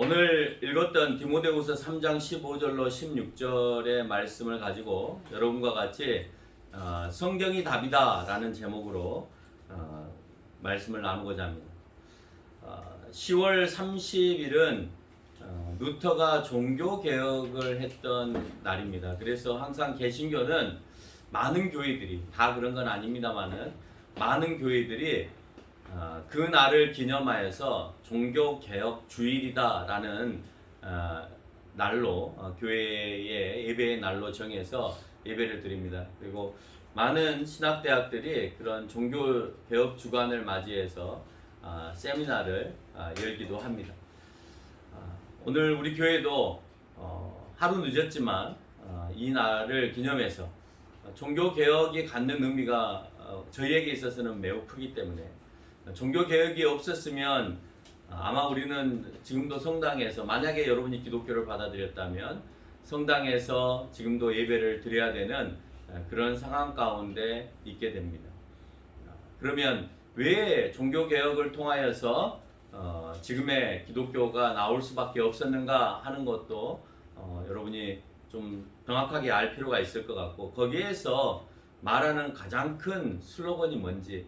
오늘 읽었던 디모데후서 3장 15절로 16절의 말씀을 가지고 여러분과 같이 성경이 답이다 라는 제목으로 말씀을 나누고자 합니다. 10월 30일은 루터가 종교개혁을 했던 날입니다. 그래서 항상 개신교는 많은 교회들이, 다 그런 건 아닙니다만은 많은 교회들이 그 날을 기념하여서 종교개혁 주일이다 라는 날로 교회의 예배의 날로 정해서 예배를 드립니다. 그리고 많은 신학대학들이 그런 종교개혁 주간을 맞이해서 세미나를 열기도 합니다. 오늘 우리 교회도 하루 늦었지만 이 날을 기념해서 종교개혁이 갖는 의미가 저희에게 있어서는 매우 크기 때문에 종교개혁이 없었으면 아마 우리는 지금도 성당에서, 만약에 여러분이 기독교를 받아들였다면 성당에서 지금도 예배를 드려야 되는 그런 상황 가운데 있게 됩니다. 그러면 왜 종교개혁을 통하여서 지금의 기독교가 나올 수밖에 없었는가 하는 것도 여러분이 좀 정확하게 알 필요가 있을 것 같고, 거기에서 말하는 가장 큰 슬로건이 뭔지,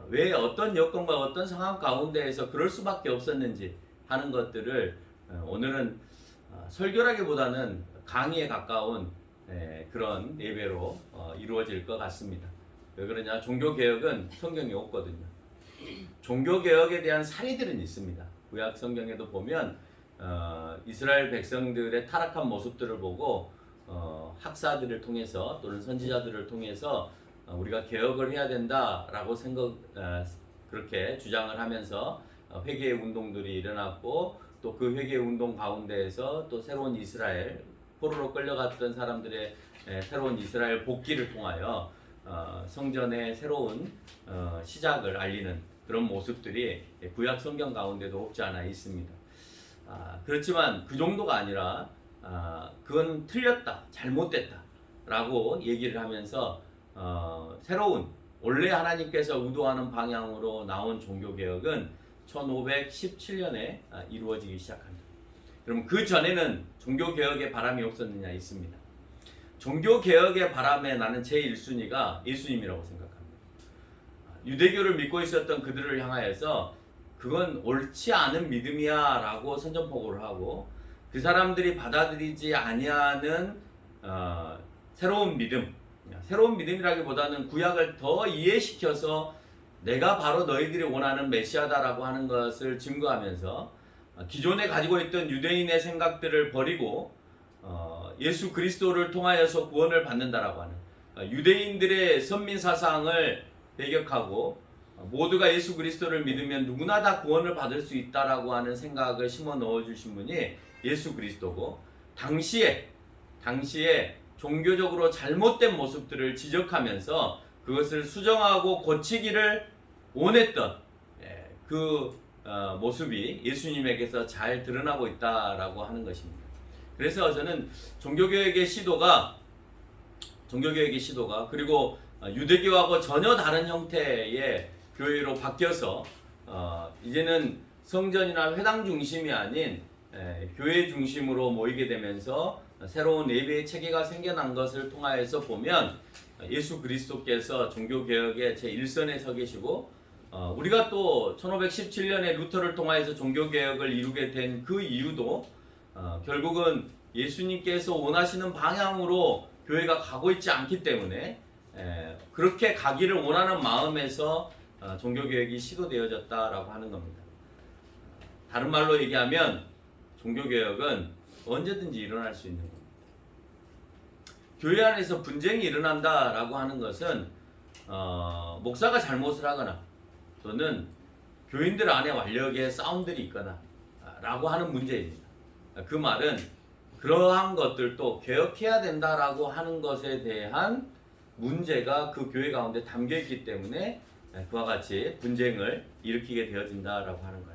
왜 어떤 여건과 어떤 상황 가운데에서 그럴 수밖에 없었는지 하는 것들을 오늘은 설교라기보다는 강의에 가까운 그런 예배로 이루어질 것 같습니다. 왜 그러냐? 종교개혁은 성경에 없거든요. 종교개혁에 대한 사례들은 있습니다. 구약 성경에도 보면 이스라엘 백성들의 타락한 모습들을 보고 학사들을 통해서 또는 선지자들을 통해서 우리가 개혁을 해야 된다라고 그렇게 주장을 하면서 회개의 운동들이 일어났고, 또 그 회개의 운동 가운데에서 또 새로운 이스라엘, 포로로 끌려갔던 사람들의 새로운 이스라엘 복귀를 통하여 성전의 새로운 시작을 알리는 그런 모습들이 구약 성경 가운데도 없지 않아 있습니다. 그렇지만 그 정도가 아니라 그건 틀렸다, 잘못됐다 라고 얘기를 하면서 새로운, 원래 하나님께서 의도하는 방향으로 나온 종교개혁은 1517년에 이루어지기 시작합니다. 그럼 그 전에는 종교개혁의 바람이 없었느냐? 있습니다. 종교개혁의 바람에 나는 제1순위가 예수님이라고 생각합니다. 유대교를 믿고 있었던 그들을 향하여서 그건 옳지 않은 믿음이야 라고 선전포고를 하고, 그 사람들이 받아들이지 아니하는 새로운 믿음이라기보다는 구약을 더 이해시켜서 내가 바로 너희들이 원하는 메시아다라고 하는 것을 증거하면서 기존에 가지고 있던 유대인의 생각들을 버리고 예수 그리스도를 통하여서 구원을 받는다라고 하는 유대인들의 선민 사상을 배격하고, 모두가 예수 그리스도를 믿으면 누구나 다 구원을 받을 수 있다라고 하는 생각을 심어 넣어주신 분이 예수 그리스도고, 당시에 종교적으로 잘못된 모습들을 지적하면서 그것을 수정하고 고치기를 원했던 그 모습이 예수님에게서 잘 드러나고 있다라고 하는 것입니다. 그래서 저는 종교개혁의 시도가 그리고 유대교하고 전혀 다른 형태의 교회로 바뀌어서 이제는 성전이나 회당 중심이 아닌 교회 중심으로 모이게 되면서 새로운 예배의 체계가 생겨난 것을 통하여서 보면 예수 그리스도께서 종교개혁의 제1선에 서 계시고, 우리가 또 1517년에 루터를 통하여서 종교개혁을 이루게 된 그 이유도 결국은 예수님께서 원하시는 방향으로 교회가 가고 있지 않기 때문에 그렇게 가기를 원하는 마음에서 종교개혁이 시도되어졌다라고 하는 겁니다. 다른 말로 얘기하면 종교개혁은 언제든지 일어날 수 있는 겁니다. 교회 안에서 분쟁이 일어난다라고 하는 것은 목사가 잘못을 하거나 또는 교인들 안에 완력의 싸움들이 있거나 라고 하는 문제입니다. 그 말은 그러한 것들도 개혁해야 된다라고 하는 것에 대한 문제가 그 교회 가운데 담겨 있기 때문에 그와 같이 분쟁을 일으키게 되어진다라고 하는 거예요.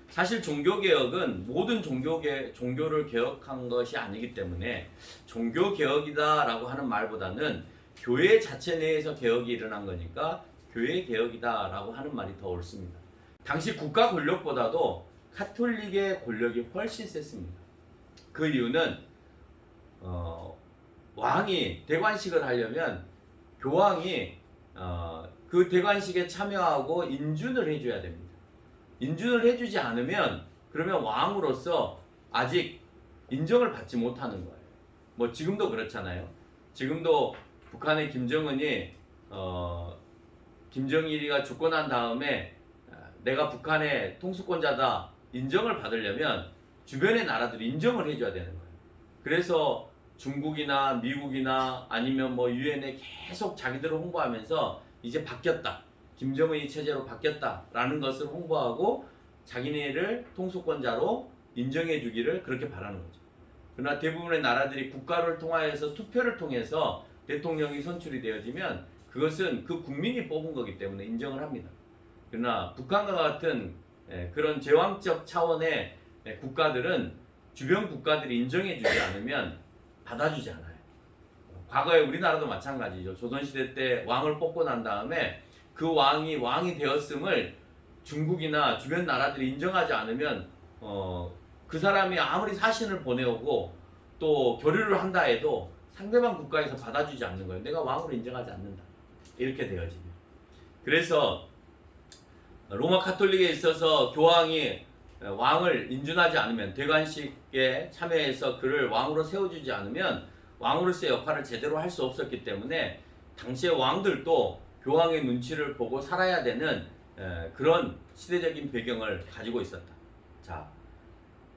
사실 종교개혁은 모든 종교를 개혁한 것이 아니기 때문에 종교개혁이다라고 하는 말보다는 교회 자체 내에서 개혁이 일어난 거니까 교회 개혁이다라고 하는 말이 더 옳습니다. 당시 국가 권력보다도 카톨릭의 권력이 훨씬 셌습니다. 그 이유는 왕이 대관식을 하려면 교황이 그 대관식에 참여하고 인준을 해줘야 됩니다. 인준을 해주지 않으면 그러면 왕으로서 아직 인정을 받지 못하는 거예요. 뭐 지금도 그렇잖아요. 지금도 북한의 김정은이 김정일이가 죽고 난 다음에 내가 북한의 통수권자다 인정을 받으려면 주변의 나라들이 인정을 해줘야 되는 거예요. 그래서 중국이나 미국이나 아니면 뭐 유엔에 계속 자기들을 홍보하면서 이제 바뀌었다. 김정은이 체제로 바뀌었다라는 것을 홍보하고 자기네를 통수권자로 인정해 주기를 그렇게 바라는 거죠. 그러나 대부분의 나라들이 국가를 통하여서 투표를 통해서 대통령이 선출이 되어지면 그것은 그 국민이 뽑은 거기 때문에 인정을 합니다. 그러나 북한과 같은 그런 제왕적 차원의 국가들은 주변 국가들이 인정해 주지 않으면 받아주지 않아요. 과거에 우리나라도 마찬가지죠. 조선시대 때 왕을 뽑고 난 다음에 그 왕이 되었음을 중국이나 주변 나라들이 인정하지 않으면 그 사람이 아무리 사신을 보내오고 또 교류를 한다 해도 상대방 국가에서 받아주지 않는 거예요. 내가 왕으로 인정하지 않는다. 이렇게 되어집니다. 그래서 로마 카톨릭에 있어서 교황이 왕을 인준하지 않으면 대관식에 참여해서 그를 왕으로 세워주지 않으면 왕으로서의 역할을 제대로 할 수 없었기 때문에 당시의 왕들도 교황의 눈치를 보고 살아야 되는 그런 시대적인 배경을 가지고 있었다. 자,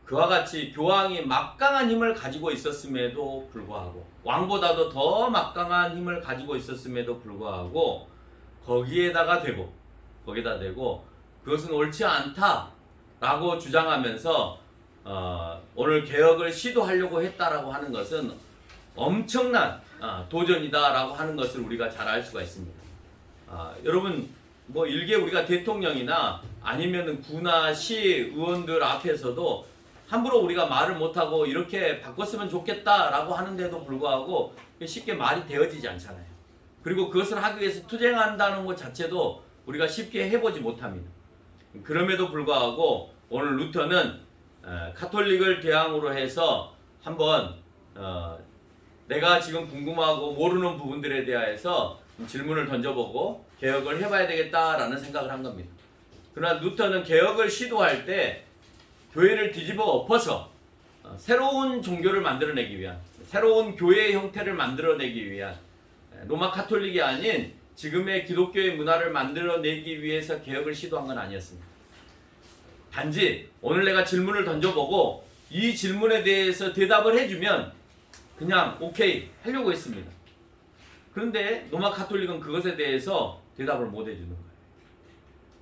그와 같이 교황이 막강한 힘을 가지고 있었음에도 불구하고 왕보다도 더 막강한 힘을 가지고 있었음에도 불구하고 거기에다 대고 그것은 옳지 않다라고 주장하면서 오늘 개혁을 시도하려고 했다라고 하는 것은 엄청난 도전이다라고 하는 것을 우리가 잘 알 수가 있습니다. 여러분 뭐 일개 우리가 대통령이나 아니면은 구나 시 의원들 앞에서도 함부로 우리가 말을 못하고 이렇게 바꿨으면 좋겠다라고 하는데도 불구하고 쉽게 말이 되어지지 않잖아요. 그리고 그것을 하기 위해서 투쟁한다는 것 자체도 우리가 쉽게 해보지 못합니다. 그럼에도 불구하고 오늘 루터는 카톨릭을 대항으로 해서 한번 내가 지금 궁금하고 모르는 부분들에 대해서 질문을 던져보고 개혁을 해봐야 되겠다라는 생각을 한 겁니다. 그러나 루터는 개혁을 시도할 때 교회를 뒤집어 엎어서 새로운 종교를 만들어내기 위한 새로운 교회의 형태를 만들어내기 위한 로마 카톨릭이 아닌 지금의 기독교의 문화를 만들어내기 위해서 개혁을 시도한 건 아니었습니다. 단지 오늘 내가 질문을 던져보고 이 질문에 대해서 대답을 해주면 그냥 오케이 하려고 했습니다. 그런데 로마 카톨릭은 그것에 대해서 대답을 못 해주는 거예요.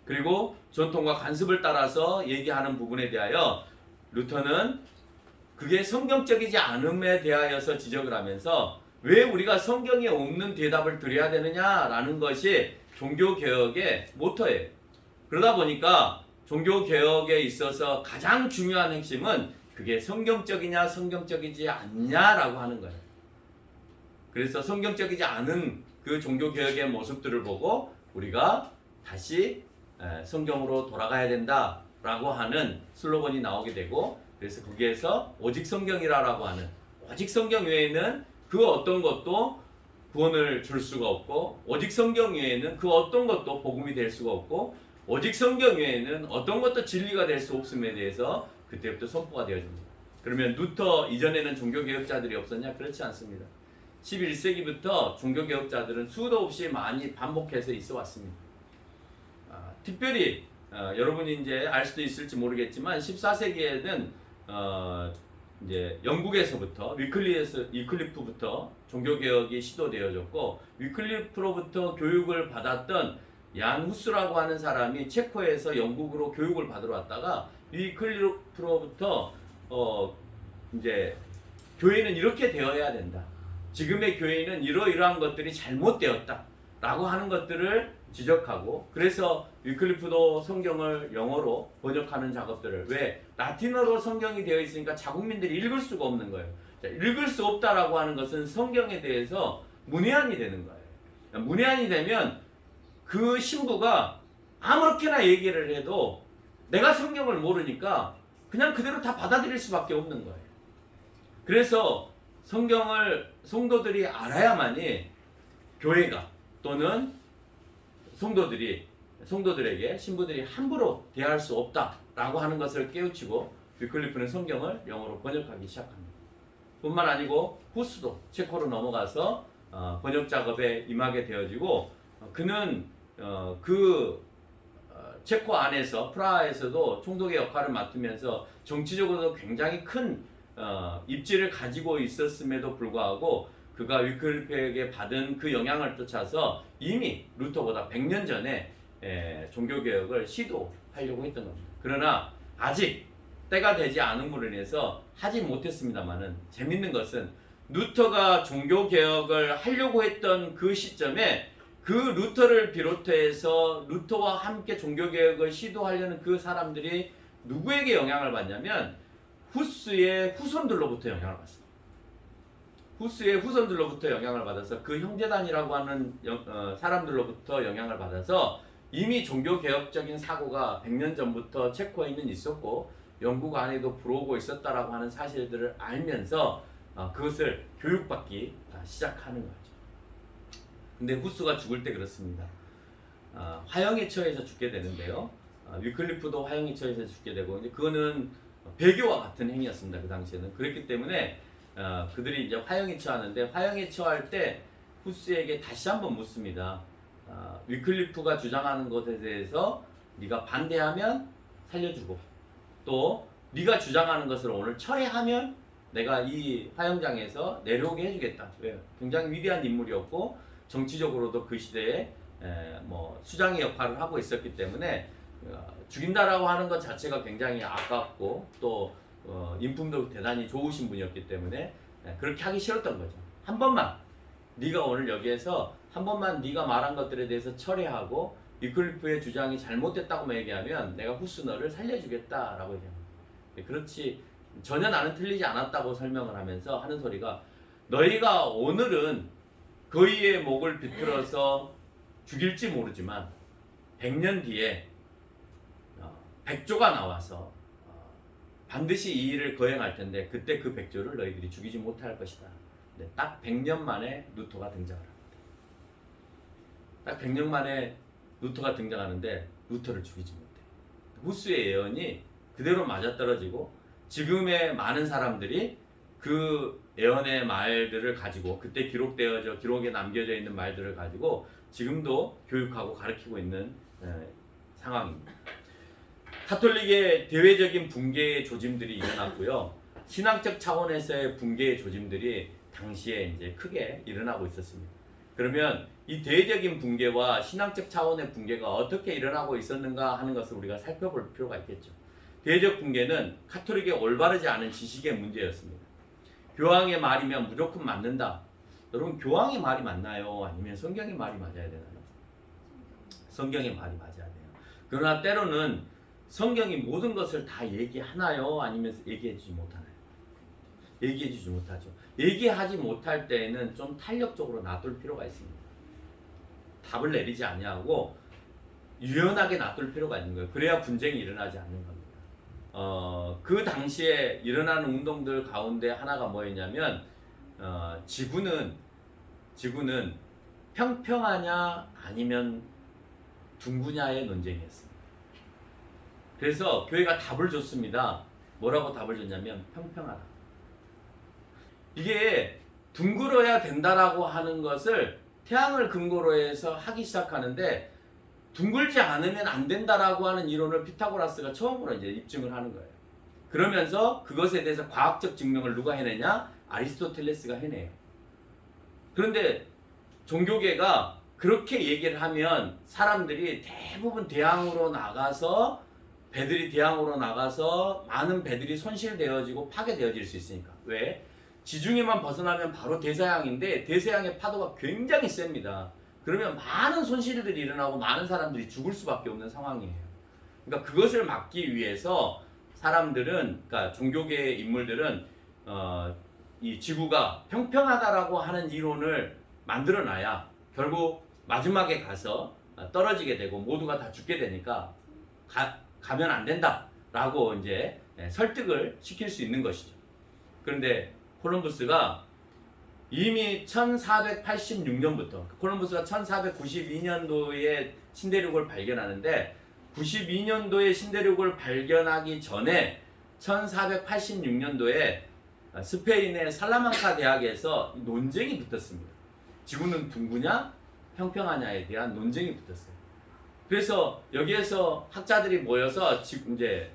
그리고 전통과 관습을 따라서 얘기하는 부분에 대하여 루터는 그게 성경적이지 않음에 대하여서 지적을 하면서 왜 우리가 성경에 없는 대답을 드려야 되느냐라는 것이 종교개혁의 모토예요. 그러다 보니까 종교개혁에 있어서 가장 중요한 핵심은 그게 성경적이냐 성경적이지 않냐라고 하는 거예요. 그래서 성경적이지 않은 그 종교개혁의 모습들을 보고 우리가 다시 성경으로 돌아가야 된다라고 하는 슬로건이 나오게 되고 그래서 거기에서 오직 성경이라고 하는 오직 성경 외에는 그 어떤 것도 구원을 줄 수가 없고 오직 성경 외에는 그 어떤 것도 복음이 될 수가 없고 오직 성경 외에는 어떤 것도 진리가 될 수 없음에 대해서 그때부터 선포가 되어집니다. 그러면 루터 이전에는 종교개혁자들이 없었냐? 그렇지 않습니다. 11세기부터 종교개혁자들은 수도 없이 많이 반복해서 있어 왔습니다. 특별히 여러분이 이제 알 수도 있을지 모르겠지만 14세기에는 이제 영국에서부터 위클리프부터 종교개혁이 시도되어졌고 위클리프로부터 교육을 받았던 얀 후스라고 하는 사람이 체코에서 영국으로 교육을 받으러 왔다가 위클리프로부터 이제 교회는 이렇게 되어야 된다. 지금의 교회는 이러이러한 것들이 잘못되었다. 라고 하는 것들을 지적하고 그래서 위클리프도 성경을 영어로 번역하는 작업들을 왜 라틴어로 성경이 되어 있으니까 자국민들이 읽을 수가 없는 거예요. 자, 읽을 수 없다라고 하는 것은 성경에 대해서 문외한이 되는 거예요. 문외한이 되면 그 신부가 아무렇게나 얘기를 해도 내가 성경을 모르니까 그냥 그대로 다 받아들일 수밖에 없는 거예요. 그래서 성경을 성도들이 알아야만이 교회가 또는 성도들에게 신부들이 함부로 대할 수 없다라고 하는 것을 깨우치고 위클리프는 성경을 영어로 번역하기 시작합니다. 뿐만 아니고 후스도 체코로 넘어가서 번역 작업에 임하게 되어지고 그는 체코 안에서 프라하에서도 총독의 역할을 맡으면서 정치적으로도 굉장히 큰 입지를 가지고 있었음에도 불구하고 그가 위클리프에게 받은 그 영향을 쫓아서 이미 루터보다 100년 전에 종교개혁을 시도하려고 했던 겁니다. 그러나 아직 때가 되지 않음으로 인해서 하지 못했습니다만은 재밌는 것은 루터가 종교개혁을 하려고 했던 그 시점에 그 루터를 비롯해서 루터와 함께 종교개혁을 시도하려는 그 사람들이 누구에게 영향을 받냐면 후스의 후손들로부터 영향을 받습니다. 후스의 후손들로부터 영향을 받아서 그 형제단이라고 하는 사람들로부터 영향을 받아서 이미 종교개혁적인 사고가 100년 전부터 체코에는 있었고 영국 안에도 불어오고 있었다라고 하는 사실들을 알면서 그것을 교육받기 시작하는 거죠. 근데 후스가 죽을 때 그렇습니다. 화형에 처해서 죽게 되는데요. 위클리프도 화형에 처해서 죽게 되고, 근데 그거는 배교와 같은 행위였습니다. 그 당시에는. 그렇기 때문에 그들이 이제 화형에 처하는데, 화형에 처할 때 후스에게 다시 한번 묻습니다. 위클리프가 주장하는 것에 대해서 네가 반대하면 살려주고, 또 네가 주장하는 것을 오늘 철회하면 내가 이 화형장에서 내려오게 해주겠다. 왜요? 굉장히 위대한 인물이었고 정치적으로도 그 시대에 수장의 역할을 하고 있었기 때문에 죽인다라고 하는 것 자체가 굉장히 아깝고 또 인품도 대단히 좋으신 분이었기 때문에 그렇게 하기 싫었던 거죠. 한 번만 네가 오늘 여기에서 한 번만 네가 말한 것들에 대해서 철회하고 위클리프의 주장이 잘못됐다고 얘기하면 내가 후스 너를 살려주겠다라고 얘기합니다. 그렇지 전혀 나는 틀리지 않았다고 설명을 하면서 하는 소리가, 너희가 오늘은 거의의 목을 비틀어서 죽일지 모르지만 100년 뒤에 백조가 나와서 반드시 이 일을 거행할 텐데 그때 그 백조를 너희들이 죽이지 못할 것이다. 네, 딱 100년 만에 루터가 등장을 합니다. 딱 100년 만에 루터가 등장하는데 루터를 죽이지 못해. 후스의 예언이 그대로 맞아떨어지고 지금의 많은 사람들이 그 예언의 말들을 가지고 그때 기록에 남겨져 있는 말들을 가지고 지금도 교육하고 가르치고 있는 상황입니다. 카톨릭의 대외적인 붕괴의 조짐들이 일어났고요. 신앙적 차원에서의 붕괴의 조짐들이 당시에 이제 크게 일어나고 있었습니다. 그러면 이 대외적인 붕괴와 신앙적 차원의 붕괴가 어떻게 일어나고 있었는가 하는 것을 우리가 살펴볼 필요가 있겠죠. 대외적 붕괴는 카톨릭의 올바르지 않은 지식의 문제였습니다. 교황의 말이면 무조건 맞는다. 여러분, 교황의 말이 맞나요? 아니면 성경의 말이 맞아야 되나요? 성경의 말이 맞아야 돼요. 그러나 때로는 성경이 모든 것을 다 얘기하나요? 아니면 얘기해주지 못하나요? 얘기해주지 못하죠. 얘기하지 못할 때에는 좀 탄력적으로 놔둘 필요가 있습니다. 답을 내리지 아니하고 유연하게 놔둘 필요가 있는 거예요. 그래야 분쟁이 일어나지 않는 겁니다. 그 당시에 일어나는 운동들 가운데 하나가 뭐였냐면 지구는 평평하냐 아니면 둥그냐의 논쟁이었습니다. 그래서 교회가 답을 줬습니다. 뭐라고 답을 줬냐면 평평하다. 이게 둥글어야 된다라고 하는 것을 태양을 근거로 해서 하기 시작하는데 둥글지 않으면 안 된다라고 하는 이론을 피타고라스가 처음으로 이제 입증을 하는 거예요. 그러면서 그것에 대해서 과학적 증명을 누가 해내냐? 아리스토텔레스가 해내요. 그런데 종교계가 그렇게 얘기를 하면 사람들이 대부분 배들이 대항으로 나가서 많은 배들이 손실되어지고 파괴되어질 수 있으니까. 왜? 지중해만 벗어나면 바로 대서양인데 대서양의 파도가 굉장히 셉니다. 그러면 많은 손실들이 일어나고 많은 사람들이 죽을 수밖에 없는 상황이에요. 그러니까 그것을 막기 위해서 그러니까 종교계의 인물들은 이 지구가 평평하다라고 하는 이론을 만들어놔야 결국 마지막에 가서 떨어지게 되고 모두가 다 죽게 되니까 가면 안 된다라고 이제 설득을 시킬 수 있는 것이죠. 그런데 콜럼부스가 이미 1486년부터 콜럼부스가 1492년도에 신대륙을 발견하는데 92년도에 신대륙을 발견하기 전에 1486년도에 스페인의 살라망카 대학에서 논쟁이 붙었습니다. 지구는 둥그냐 평평하냐에 대한 논쟁이 붙었어요. 그래서 여기에서 학자들이 모여서 지금 이제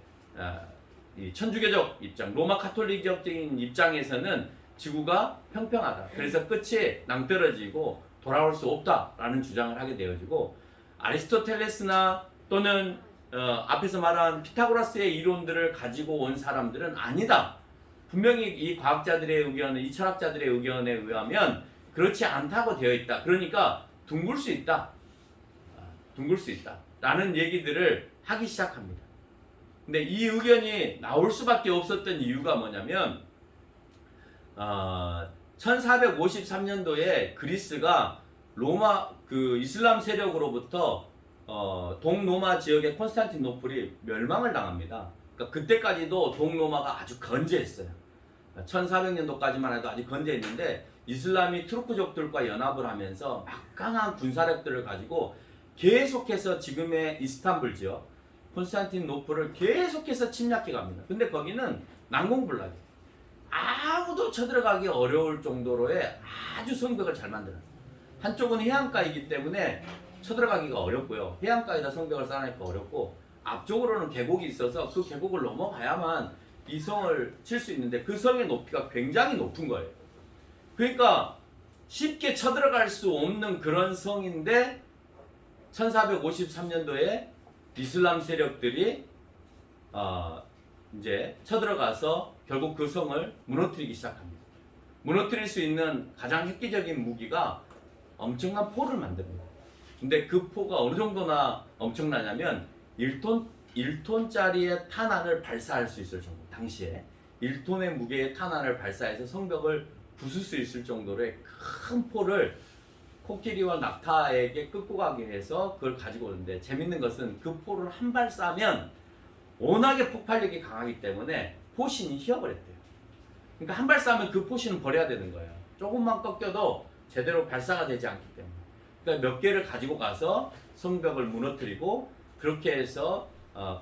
이 천주교적 입장, 로마 카톨릭적인 입장에서는 지구가 평평하다. 그래서 끝이 낭떠러지고 돌아올 수 없다라는 주장을 하게 되어지고 아리스토텔레스나 또는 앞에서 말한 피타고라스의 이론들을 가지고 온 사람들은 아니다. 분명히 이 과학자들의 의견, 이 철학자들의 의견에 의하면 그렇지 않다고 되어 있다. 그러니까 둥글 수 있다. 둥글 수 있다. 라는 얘기들을 하기 시작합니다. 근데 이 의견이 나올 수밖에 없었던 이유가 뭐냐면 1453년도에 그리스가 로마 그 이슬람 세력으로부터 동로마 지역의 콘스탄티노플이 멸망을 당합니다. 그러니까 그때까지도 동로마가 아주 건재했어요. 1400년도까지만 해도 아주 건재했는데 이슬람이 투르크족들과 연합을 하면서 막강한 군사력들을 가지고 계속해서 지금의 이스탄불 지역 콘스탄티노플을 계속해서 침략해 갑니다. 근데 거기는 난공불락이에요. 아무도 쳐들어가기 어려울 정도로의 아주 성벽을 잘 만들었어요. 한쪽은 해안가이기 때문에 쳐들어가기가 어렵고요. 해안가에다 성벽을 쌓아내기가 어렵고 앞쪽으로는 계곡이 있어서 그 계곡을 넘어가야만 이 성을 칠 수 있는데 그 성의 높이가 굉장히 높은 거예요. 그러니까 쉽게 쳐들어갈 수 없는 그런 성인데 1453년도에 이슬람 세력들이 이제 쳐들어가서 결국 그 성을 무너뜨리기 시작합니다. 무너뜨릴 수 있는 가장 획기적인 무기가 엄청난 포를 만듭니다. 근데 그 포가 어느 정도나 엄청나냐면 1톤짜리의 탄환을 발사할 수 있을 정도. 당시에 1톤의 무게의 탄환을 발사해서 성벽을 부술 수 있을 정도의 큰 포를 코끼리와 낙타에게 끌고 가기 위해서 그걸 가지고 오는데 재밌는 것은 그 포를 한 발 쏴면 워낙에 폭발력이 강하기 때문에 포신이 휘어버렸대요. 그러니까 한 발 쏴면 그 포신은 버려야 되는 거예요. 조금만 꺾여도 제대로 발사가 되지 않기 때문에. 그러니까 몇 개를 가지고 가서 성벽을 무너뜨리고 그렇게 해서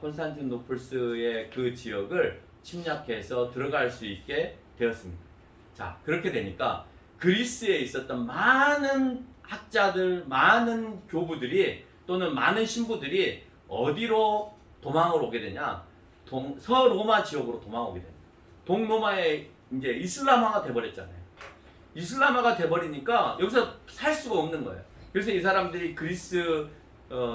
콘스탄티노플스의 그 지역을 침략해서 들어갈 수 있게 되었습니다. 자, 그렇게 되니까 그리스에 있었던 많은 학자들, 많은 교부들이 또는 많은 신부들이 어디로 도망을 오게 되냐? 서로마 지역으로 도망오게 됩니다. 동로마에 이제 이슬람화가 돼버렸잖아요. 이슬람화가 돼버리니까 여기서 살 수가 없는 거예요. 그래서 이 사람들이 그리스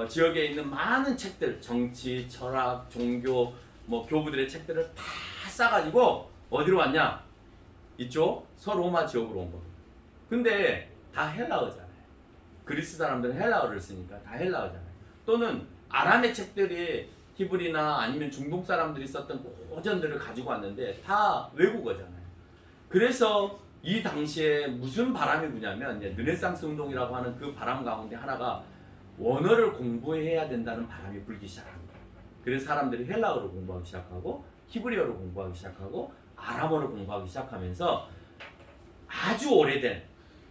지역에 있는 많은 책들, 정치, 철학, 종교, 뭐 교부들의 책들을 다 싸가지고 어디로 왔냐? 이쪽 서로마 지역으로 온 겁니다. 근데 다 헬라어잖아요. 그리스 사람들은 헬라어를 쓰니까 다 헬라어잖아요. 또는 아람의 책들이 히브리나 아니면 중동 사람들이 썼던 고전들을 가지고 왔는데 다 외국어잖아요. 그래서 이 당시에 무슨 바람이 부냐면 르네상스 운동이라고 하는 그 바람 가운데 하나가 원어를 공부해야 된다는 바람이 불기 시작합니다. 그래서 사람들이 헬라어를 공부하기 시작하고 히브리어를 공부하기 시작하고 아람어를 공부하기 시작하면서 아주 오래된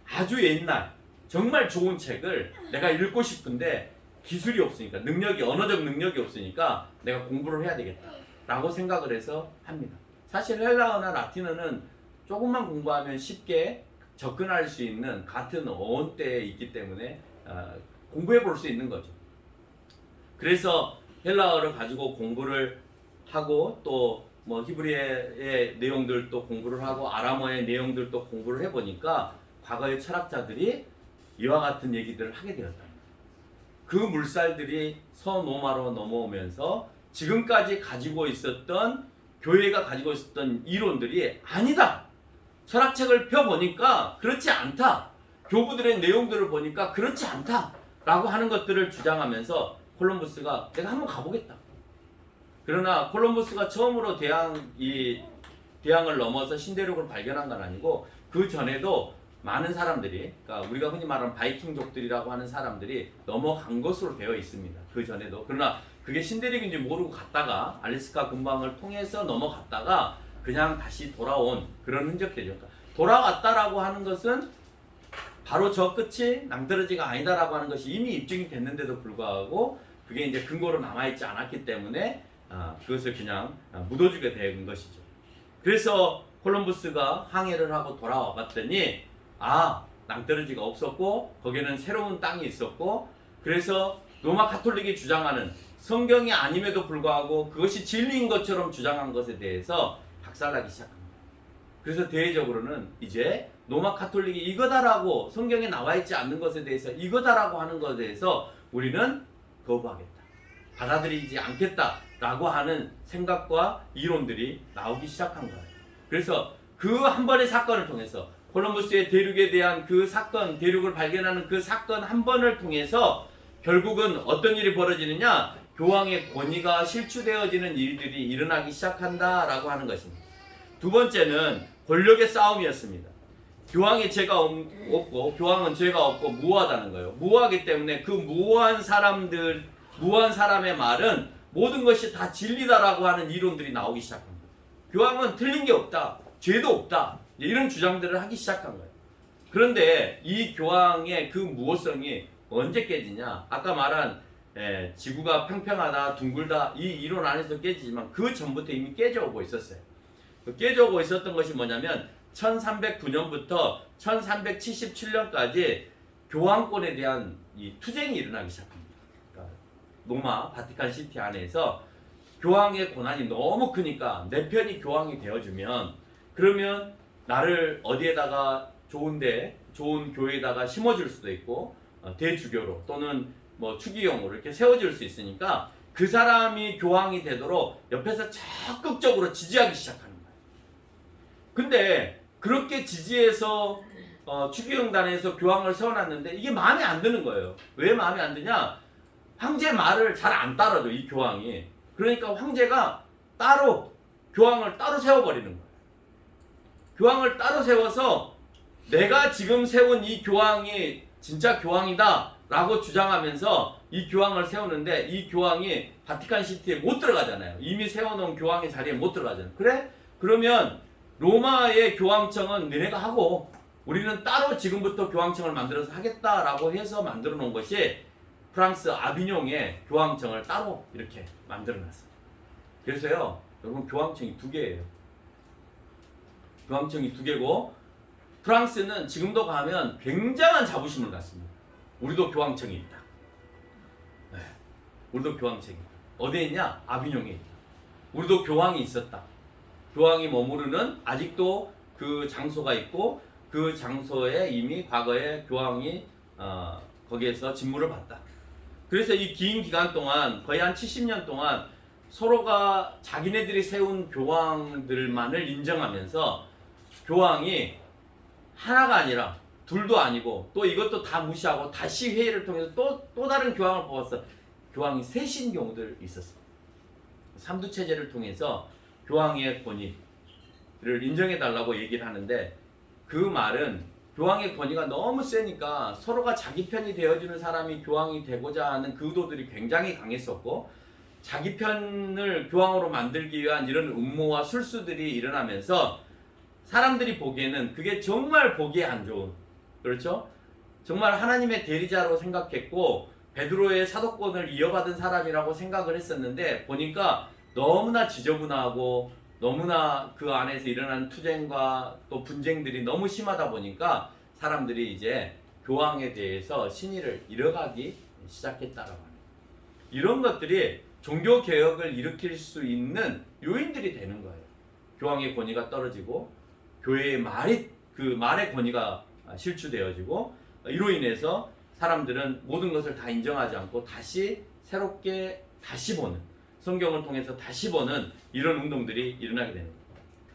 아주 옛날 정말 좋은 책을 내가 읽고 싶은데 기술이 없으니까 언어적 능력이 없으니까 내가 공부를 해야 되겠다 라고 생각을 해서 합니다. 사실 헬라어나 라틴어는 조금만 공부하면 쉽게 접근할 수 있는 같은 어원대에 있기 때문에 공부해 볼 수 있는 거죠. 그래서 헬라어를 가지고 공부를 하고 또 뭐 히브리어의 내용들도 공부를 하고 아람어의 내용들도 공부를 해보니까 과거의 철학자들이 이와 같은 얘기들을 하게 되었다. 그 물살들이 서노마로 넘어오면서 지금까지 가지고 있었던 교회가 가지고 있었던 이론들이 아니다. 철학책을 펴보니까 그렇지 않다. 교부들의 내용들을 보니까 그렇지 않다. 라고 하는 것들을 주장하면서 콜럼버스가 내가 한번 가보겠다. 그러나 콜럼버스가 처음으로 대양을 넘어서 신대륙을 발견한 건 아니고 그 전에도 많은 사람들이, 그러니까 우리가 흔히 말하는 바이킹족들이라고 하는 사람들이 넘어간 것으로 되어 있습니다. 그 전에도. 그러나 그게 신대륙인지 모르고 갔다가 알래스카 군방을 통해서 넘어갔다가 그냥 다시 돌아온 그런 흔적들이죠. 그러니까 돌아갔다라고 하는 것은 바로 저 끝이 낭떠러지가 아니다라고 하는 것이 이미 입증이 됐는데도 불구하고 그게 이제 근거로 남아있지 않았기 때문에 그것을 그냥 묻어주게 된 것이죠. 그래서 콜럼부스가 항해를 하고 돌아와 봤더니 낭떠러지가 없었고 거기에는 새로운 땅이 있었고, 그래서 로마 가톨릭이 주장하는 성경이 아님에도 불구하고 그것이 진리인 것처럼 주장한 것에 대해서 박살나기 시작합니다. 그래서 대외적으로는 이제 로마 가톨릭이 이거다라고, 성경에 나와 있지 않는 것에 대해서 이거다라고 하는 것에 대해서 우리는 거부하겠다, 받아들이지 않겠다라고 하는 생각과 이론들이 나오기 시작한 거예요. 그래서 그 한 번의 사건을 통해서, 콜럼버스의 대륙에 대한 그 사건, 대륙을 발견하는 그 사건 한 번을 통해서 결국은 어떤 일이 벌어지느냐, 교황의 권위가 실추되어지는 일들이 일어나기 시작한다라고 하는 것입니다. 두 번째는 권력의 싸움이었습니다. 교황의 죄가 없고 교황은 죄가 없고 무호하다는 거예요. 무호하기 때문에 그 무호한 사람의 말은 모든 것이 다 진리다라고 하는 이론들이 나오기 시작합니다. 교황은 틀린 게 없다, 죄도 없다, 이런 주장들을 하기 시작한 거예요. 그런데 이 교황의 그 무호성이 언제 깨지냐? 아까 말한 지구가 평평하다, 둥글다, 이 이론 안에서 깨지지만 그 전부터 이미 깨져오고 있었어요. 깨져오고 있었던 것이 뭐냐면 1309년부터 1377년까지 교황권에 대한 이 투쟁이 일어나기 시작합니다. 그러니까 로마 바티칸 시티 안에서 교황의 고난이 너무 크니까 내 편이 교황이 되어주면, 그러면 나를 어디에다가 좋은 교회에다가 심어줄 수도 있고 대주교로 또는 뭐 추기경으로 이렇게 세워줄 수 있으니까 그 사람이 교황이 되도록 옆에서 적극적으로 지지하기 시작하는 거예요. 근데 그렇게 지지해서 추기경단에서 교황을 세워놨는데 이게 마음에 안 드는 거예요. 왜 마음에 안 드냐? 황제 말을 잘 안 따라줘, 이 교황이. 그러니까 황제가 교황을 따로 세워버리는 거예요. 교황을 따로 세워서 내가 지금 세운 이 교황이 진짜 교황이다 라고 주장하면서 이 교황을 세우는데, 이 교황이 바티칸 시티에 못 들어가잖아요. 이미 세워놓은 교황의 자리에 못 들어가잖아요. 그래? 그러면 로마의 교황청은 너네가 하고 우리는 따로 지금부터 교황청을 만들어서 하겠다라고 해서 만들어 놓은 것이 프랑스 아비뇽의 교황청을 따로 이렇게 만들어 놨어요. 그래서요, 여러분, 교황청이 2개예요. 교황청이 2개고, 프랑스는 지금도 가면 굉장한 자부심을 갖습니다. 우리도 교황청이 있다. 네, 우리도 교황청이 있다. 어디에 있냐? 아비뇽에 있다. 우리도 교황이 있었다. 교황이 머무르는 아직도 그 장소가 있고, 그 장소에 이미 과거에 교황이 거기에서 직무를 봤다. 그래서 이 긴 기간 동안, 거의 한 70년 동안 서로가 자기네들이 세운 교황들만을 인정하면서 교황이 하나가 아니라 둘도 아니고 또 이것도 다 무시하고 다시 회의를 통해서 또 다른 교황을 뽑았어. 교황이 셋인 경우들 있었어. 삼두체제를 통해서 교황의 권위를 인정해달라고 얘기를 하는데, 그 말은 교황의 권위가 너무 세니까 서로가 자기 편이 되어주는 사람이 교황이 되고자 하는 그 의도들이 굉장히 강했었고, 자기 편을 교황으로 만들기 위한 이런 음모와 술수들이 일어나면서 사람들이 보기에는 그게 정말 보기에 안 좋은, 그렇죠? 정말 하나님의 대리자로 생각했고 베드로의 사도권을 이어받은 사람이라고 생각을 했었는데, 보니까 너무나 지저분하고 너무나 그 안에서 일어나는 투쟁과 또 분쟁들이 너무 심하다 보니까 사람들이 이제 교황에 대해서 신의를 잃어가기 시작했다라고 합니다. 이런 것들이 종교개혁을 일으킬 수 있는 요인들이 되는 거예요. 교황의 권위가 떨어지고 교회의 말의 권위가 실추되어지고, 이로 인해서 사람들은 모든 것을 다 인정하지 않고 다시 새롭게 다시 보는, 성경을 통해서 다시 보는 이런 운동들이 일어나게 되는 거예요.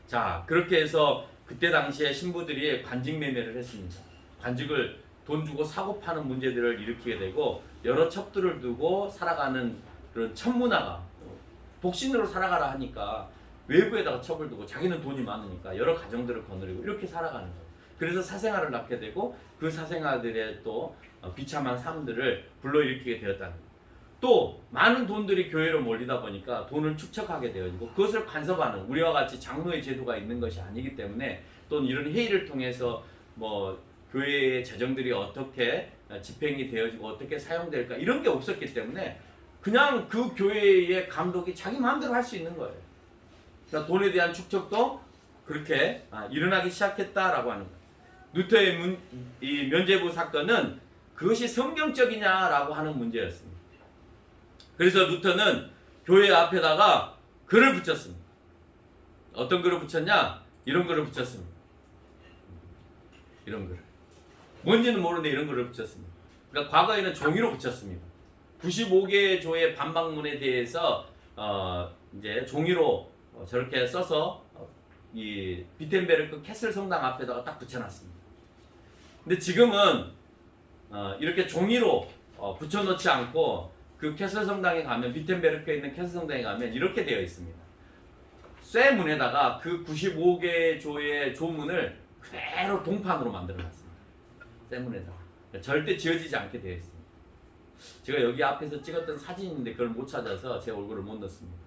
자, 그렇게 해서 그때 당시에 신부들이 관직 매매를 했습니다. 관직을 돈 주고 사고 파는 문제들을 일으키게 되고, 여러 첩들을 두고 살아가는 그런 첩문화가, 독신으로 살아가라 하니까 외부에다가 첩을 두고 자기는 돈이 많으니까 여러 가정들을 거느리고 이렇게 살아가는 거예요. 그래서 사생아를 낳게 되고 그 사생아들의 또 비참한 삶들을 불러일으키게 되었다는 거예요. 또 많은 돈들이 교회로 몰리다 보니까 돈을 축적하게 되어지고 그것을 간섭하는 우리와 같이 장로의 제도가 있는 것이 아니기 때문에 또는 이런 회의를 통해서 뭐 교회의 재정들이 어떻게 집행이 되어지고 어떻게 사용될까 이런 게 없었기 때문에 그냥 그 교회의 감독이 자기 마음대로 할 수 있는 거예요. 그러니까 돈에 대한 축적도 그렇게 일어나기 시작했다라고 하는 거예요. 루터의 이 면죄부 사건은 그것이 성경적이냐라고 하는 문제였습니다. 그래서 루터는 교회 앞에다가 글을 붙였습니다. 어떤 글을 붙였냐? 이런 글을 붙였습니다. 이런 글. 뭔지는 모르는데 이런 글을 붙였습니다. 그러니까 과거에는 종이로 붙였습니다. 95개의 조의 반박문에 대해서 이제 종이로 저렇게 써서 이 비텐베르크 캐슬 성당 앞에다가 딱 붙여놨습니다. 근데 지금은 이렇게 종이로 붙여놓지 않고 그 캐슬 성당에 가면 비텐베르크에 있는 캐슬 성당에 가면 이렇게 되어 있습니다. 쇠문에다가 그 95개 조의 조문을 그대로 동판으로 만들어놨습니다. 쇠문에다가 절대 지워지지 않게 되어 있습니다. 제가 여기 앞에서 찍었던 사진인데 그걸 못 찾아서 제 얼굴을 못 넣습니다.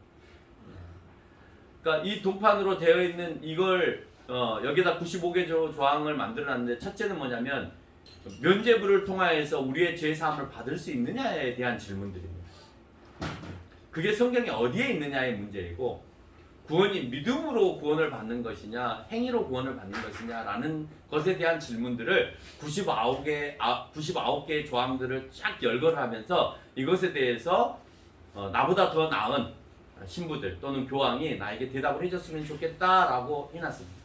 그러니까 이 동판으로 되어 있는 이걸 여기다 95개 조항을 만들어놨는데 첫째는 뭐냐면 면죄부를 통하여서 우리의 죄 사함을 받을 수 있느냐에 대한 질문들입니다. 그게 성경에 어디에 있느냐의 문제이고 구원이 믿음으로 구원을 받는 것이냐 행위로 구원을 받는 것이냐라는 것에 대한 질문들을 99개의 조항들을 쫙 열거하면서 이것에 대해서 나보다 더 나은 신부들 또는 교황이 나에게 대답을 해줬으면 좋겠다라고 해놨습니다.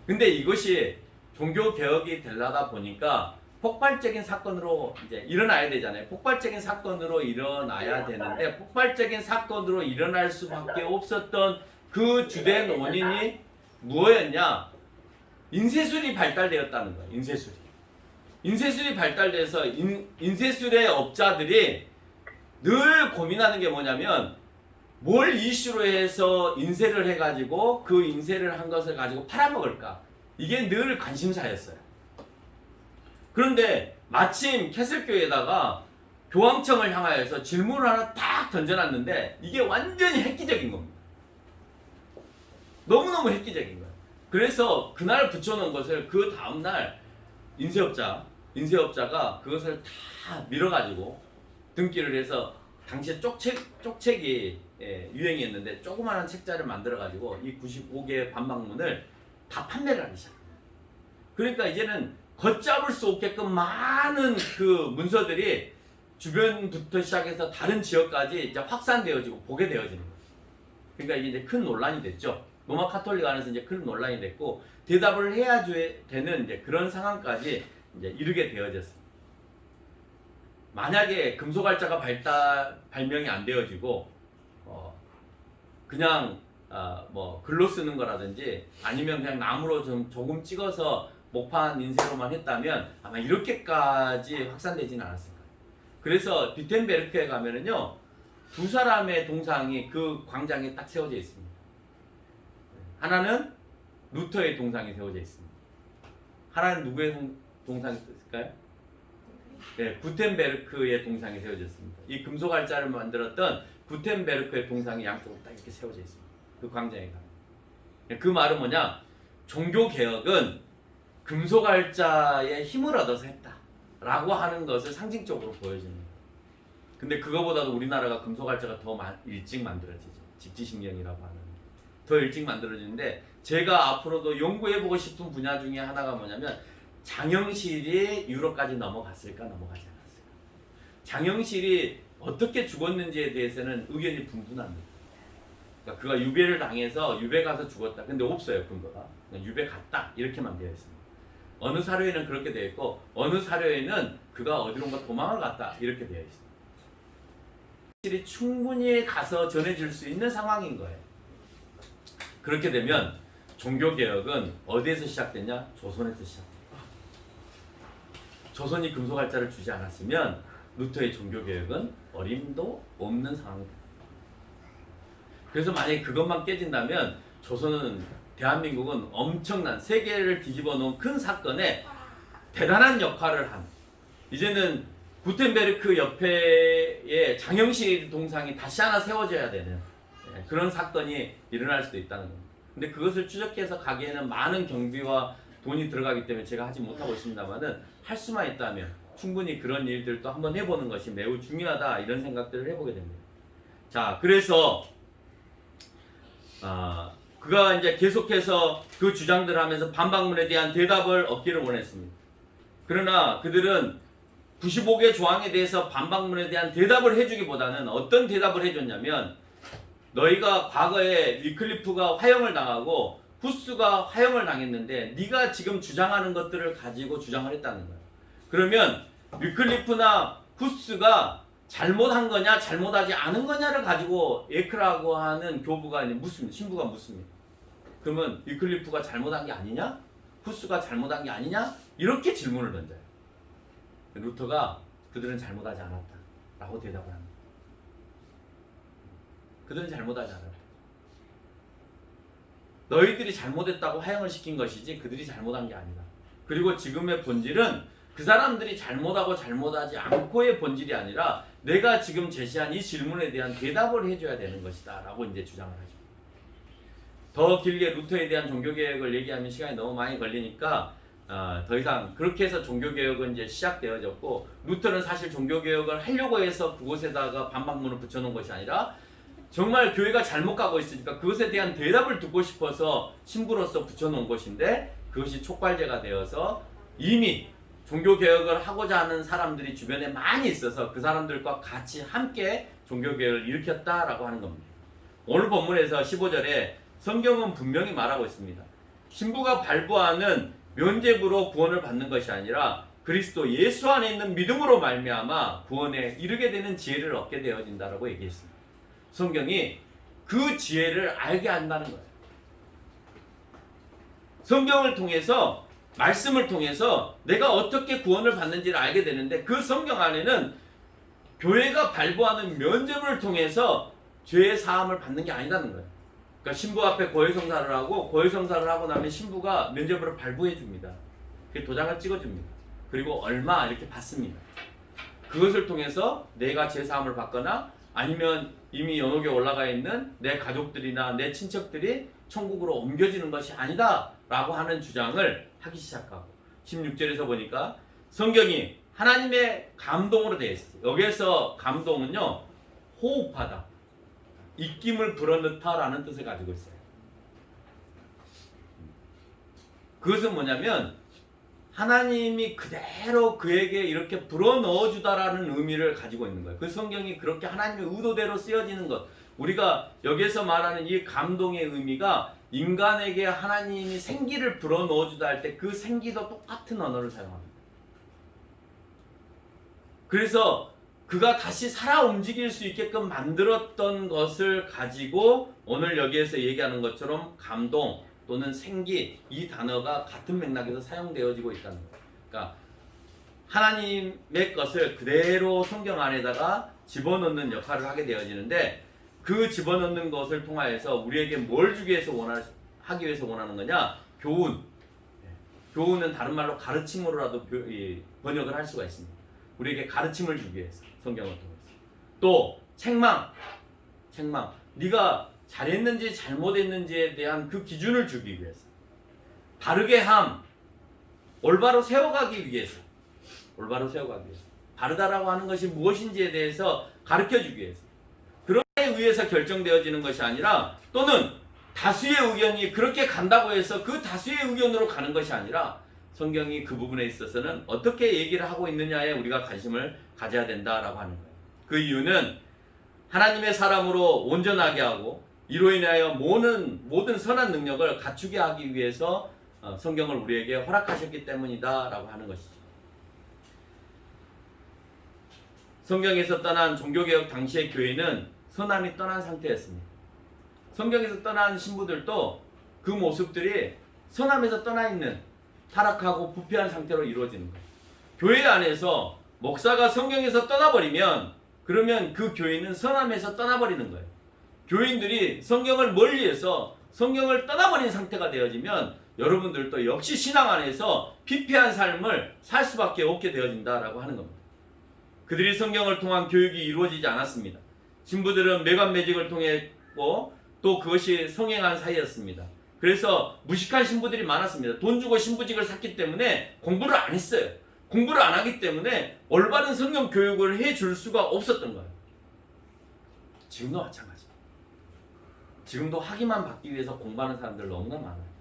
근데 이것이 종교개혁이 되려다 보니까 폭발적인 사건으로 이제 일어나야 되잖아요. 폭발적인 사건으로 일어나야 되는데 폭발적인 사건으로 일어날 수밖에 없었던 그 주된 원인이 무엇이었냐? 인쇄술이 발달되었다는 거예요. 인쇄술이 발달돼서 인쇄술의 업자들이 늘 고민하는 게 뭐냐면 뭘 이슈로 해서 인쇄를 해가지고 그 인쇄를 한 것을 가지고 팔아먹을까? 이게 늘 관심사였어요. 그런데 마침 캐슬교에다가 교황청을 향하여서 질문을 하나 딱 던져놨는데 이게 완전히 획기적인 겁니다. 너무너무 획기적인 거예요. 그래서 그날 붙여놓은 것을 그 다음날 인쇄업자가 그것을 다 밀어가지고 등기를 해서 당시에 쪽책이 유행이었는데 조그마한 책자를 만들어가지고 이 95개의 반박문을 다 판매를 하기 시작합니다. 그러니까 이제는 걷잡을 수 없게끔 많은 그 문서들이 주변부터 시작해서 다른 지역까지 이제 확산되어지고 보게 되어지는 거예요. 그러니까 이게 이제 큰 논란이 됐죠. 로마 카톨릭 안에서 이제 큰 논란이 됐고 대답을 해야 되는 이제 그런 상황까지 이제 이르게 되어졌습니다. 만약에 금속알자가 발명이 안 되어지고 그냥 뭐 글로 쓰는 거라든지 아니면 그냥 나무로 좀 조금 찍어서 목판 인쇄로만 했다면 아마 이렇게까지 확산되지는 않았을 거예요. 그래서 비텐베르크에 가면은요 두 사람의 동상이 그 광장에 딱 세워져 있습니다. 하나는 루터의 동상이 세워져 있습니다. 하나는 누구의 동상이 있을까요? 네, 구텐베르크의 동상이 세워졌습니다. 이 금속알자를 만들었던 구텐베르크의 동상이 양쪽으로 딱 이렇게 세워져 있습니다. 그 광장에 가면. 그 말은 뭐냐? 종교개혁은 금속알자의 힘을 얻어서 했다라고 하는 것을 상징적으로 보여줍니다. 근데 그거보다도 우리나라가 금속알자가 더 일찍 만들어지죠. 직지신경이라고 하는. 더 일찍 만들어지는데 제가 앞으로도 연구해보고 싶은 분야 중에 하나가 뭐냐면 장영실이 유럽까지 넘어갔을까 넘어가지 않았을까. 장영실이 어떻게 죽었는지에 대해서는 의견이 분분합니다. 그러니까 그가 유배를 당해서 유배 가서 죽었다. 근데 없어요 근거가. 유배 갔다 이렇게만 되어 있습니다. 어느 사료에는 그렇게 되어 있고 어느 사료에는 그가 어디론가 도망을 갔다 이렇게 되어 있습니다. 실이 충분히 가서 전해질 수 있는 상황인 거예요. 그렇게 되면 종교개혁은 어디에서 시작됐냐? 조선에서 시작됐다. 조선이 금속알자를 주지 않았으면 루터의 종교개혁은 어림도 없는 상황이다. 그래서 만약에 그것만 깨진다면 조선은 대한민국은 엄청난 세계를 뒤집어 놓은 큰 사건에 대단한 역할을 한 이제는 구텐베르크 옆에 장영실 동상이 다시 하나 세워져야 되는 그런 사건이 일어날 수도 있다는 겁니다. 근데 그것을 추적해서 가기에는 많은 경비와 돈이 들어가기 때문에 제가 하지 못하고 있습니다만은 할 수만 있다면 충분히 그런 일들도 한번 해보는 것이 매우 중요하다 이런 생각들을 해보게 됩니다. 자, 그래서 그가 이제 계속해서 그 주장들을 하면서 반박문에 대한 대답을 얻기를 원했습니다. 그러나 그들은 95개 조항에 대해서 반박문에 대한 대답을 해주기보다는 어떤 대답을 해줬냐면 너희가 과거에 위클리프가 화형을 당하고 후스가 화형을 당했는데 네가 지금 주장하는 것들을 가지고 주장을 했다는 거예요. 그러면 위클리프나 후스가 잘못한 거냐 잘못하지 않은 거냐를 가지고 에크라고 하는 교부가 묻습니다. 신부가 묻습니다. 그러면 위클리프가 잘못한 게 아니냐? 후스가 잘못한 게 아니냐? 이렇게 질문을 던져요. 루터가 그들은 잘못하지 않았다 라고 대답을 합니다. 그들은 잘못하지 않았다. 너희들이 잘못했다고 화형을 시킨 것이지 그들이 잘못한 게 아니다. 그리고 지금의 본질은 그 사람들이 잘못하고 잘못하지 않고의 본질이 아니라 내가 지금 제시한 이 질문에 대한 대답을 해줘야 되는 것이다 라고 이제 주장을 하죠. 더 길게 루터에 대한 종교개혁을 얘기하면 시간이 너무 많이 걸리니까 더 이상 그렇게 해서 종교개혁은 이제 시작되어졌고 루터는 사실 종교개혁을 하려고 해서 그곳에다가 반박문을 붙여놓은 것이 아니라 정말 교회가 잘못 가고 있으니까 그것에 대한 대답을 듣고 싶어서 신부로서 붙여놓은 것인데 그것이 촉발제가 되어서 이미 종교개혁을 하고자 하는 사람들이 주변에 많이 있어서 그 사람들과 같이 함께 종교개혁을 일으켰다라고 하는 겁니다. 오늘 본문에서 15절에 성경은 분명히 말하고 있습니다. 신부가 발부하는 면죄부로 구원을 받는 것이 아니라 그리스도 예수 안에 있는 믿음으로 말미암아 구원에 이르게 되는 지혜를 얻게 되어진다라고 얘기했습니다. 성경이 그 지혜를 알게 한다는 거예요. 성경을 통해서 말씀을 통해서 내가 어떻게 구원을 받는지를 알게 되는데 그 성경 안에는 교회가 발부하는 면죄부를 통해서 죄의 사함을 받는 게 아니라는 거예요. 그러니까 신부 앞에 고해성사를 하고 고해성사를 하고 나면 신부가 면죄부를 발부해 줍니다. 그 도장을 찍어 줍니다. 그리고 얼마 이렇게 받습니다. 그것을 통해서 내가 죄 사함을 받거나 아니면 이미 연옥에 올라가 있는 내 가족들이나 내 친척들이 천국으로 옮겨지는 것이 아니다 라고 하는 주장을 하기 시작하고 16절에서 보니까 성경이 하나님의 감동으로 되어 있어요. 여기에서 감동은요 호흡하다, 입김을 불어넣다 라는 뜻을 가지고 있어요. 그것은 뭐냐면 하나님이 그대로 그에게 이렇게 불어넣어 주다라는 의미를 가지고 있는 거예요. 그 성경이 그렇게 하나님의 의도대로 쓰여지는 것, 우리가 여기서 말하는 이 감동의 의미가 인간에게 하나님이 생기를 불어넣어 주다 할 때 그 생기도 똑같은 언어를 사용합니다. 그래서 그가 다시 살아 움직일 수 있게끔 만들었던 것을 가지고 오늘 여기에서 얘기하는 것처럼 감동 또는 생기, 이 단어가 같은 맥락에서 사용되어지고 있다는 거예요. 그러니까 하나님의 것을 그대로 성경 안에다가 집어넣는 역할을 하게 되어지는데 그 집어넣는 것을 통하여서 우리에게 뭘 주기 위해서 하기 위해서 원하는 거냐? 교훈. 교훈은 다른 말로 가르침으로라도 번역을 할 수가 있습니다. 우리에게 가르침을 주기 위해서 성경을 통해서. 또 책망. 네가 잘했는지 잘못했는지에 대한 그 기준을 주기 위해서. 바르게 함. 올바로 세워가기 위해서. 바르다라고 하는 것이 무엇인지에 대해서 가르쳐주기 위해서. 그런 데 의해서 결정되어지는 것이 아니라 또는 다수의 의견이 그렇게 간다고 해서 그 다수의 의견으로 가는 것이 아니라 성경이 그 부분에 있어서는 어떻게 얘기를 하고 있느냐에 우리가 관심을 가져야 된다라고 하는 거예요. 그 이유는 하나님의 사람으로 온전하게 하고 이로 인하여 모든 선한 능력을 갖추게 하기 위해서 성경을 우리에게 허락하셨기 때문이다 라고 하는 것이죠. 성경에서 떠난 종교개혁 당시의 교회는 선함이 떠난 상태였습니다. 성경에서 떠난 신부들도 그 모습들이 선함에서 떠나 있는 타락하고 부패한 상태로 이루어지는 거예요. 교회 안에서 목사가 성경에서 떠나버리면 그러면 그 교회는 선함에서 떠나버리는 거예요. 교인들이 성경을 멀리해서 성경을 떠나버린 상태가 되어지면 여러분들도 역시 신앙 안에서 피폐한 삶을 살 수밖에 없게 되어진다라고 하는 겁니다. 그들이 성경을 통한 교육이 이루어지지 않았습니다. 신부들은 매관매직을 통했고 또 그것이 성행한 사이였습니다. 그래서 무식한 신부들이 많았습니다. 돈 주고 신부직을 샀기 때문에 공부를 안 했어요. 공부를 안 하기 때문에 올바른 성경 교육을 해줄 수가 없었던 거예요. 지금도 마찬가지입니다. 지금도 학위만 받기 위해서 공부하는 사람들 너무나 많아요.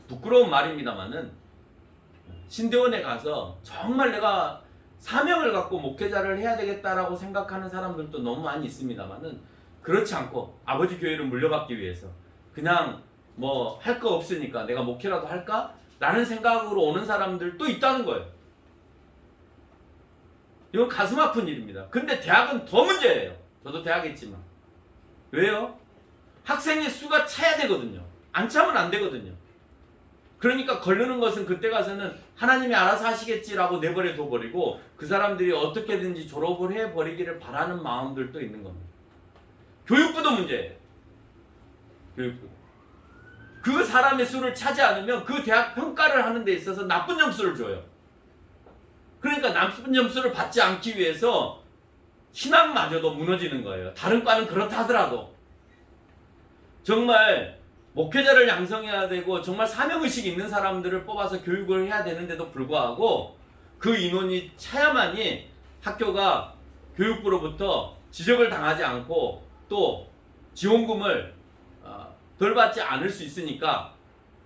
부끄러운 말입니다만은 신대원에 가서 정말 내가 사명을 갖고 목회자를 해야 되겠다라고 생각하는 사람들도 너무 많이 있습니다만은 그렇지 않고 아버지 교회를 물려받기 위해서 그냥 뭐 할 거 없으니까 내가 목회라도 할까? 라는 생각으로 오는 사람들도 있다는 거예요. 이건 가슴 아픈 일입니다. 근데 대학은 더 문제예요. 저도 대학 했지만. 왜요? 학생의 수가 차야 되거든요. 안 차면 안 되거든요. 그러니까 걸르는 것은 그때 가서는 하나님이 알아서 하시겠지라고 내버려 둬버리고 그 사람들이 어떻게든지 졸업을 해버리기를 바라는 마음들도 있는 겁니다. 교육부도 문제예요. 교육부. 그 사람의 수를 차지 않으면 그 대학 평가를 하는 데 있어서 나쁜 점수를 줘요. 그러니까 나쁜 점수를 받지 않기 위해서 신앙마저도 무너지는 거예요. 다른 과는 그렇다 하더라도. 정말 목회자를 양성해야 되고 정말 사명의식이 있는 사람들을 뽑아서 교육을 해야 되는데도 불구하고 그 인원이 차야만이 학교가 교육부로부터 지적을 당하지 않고 또 지원금을 덜 받지 않을 수 있으니까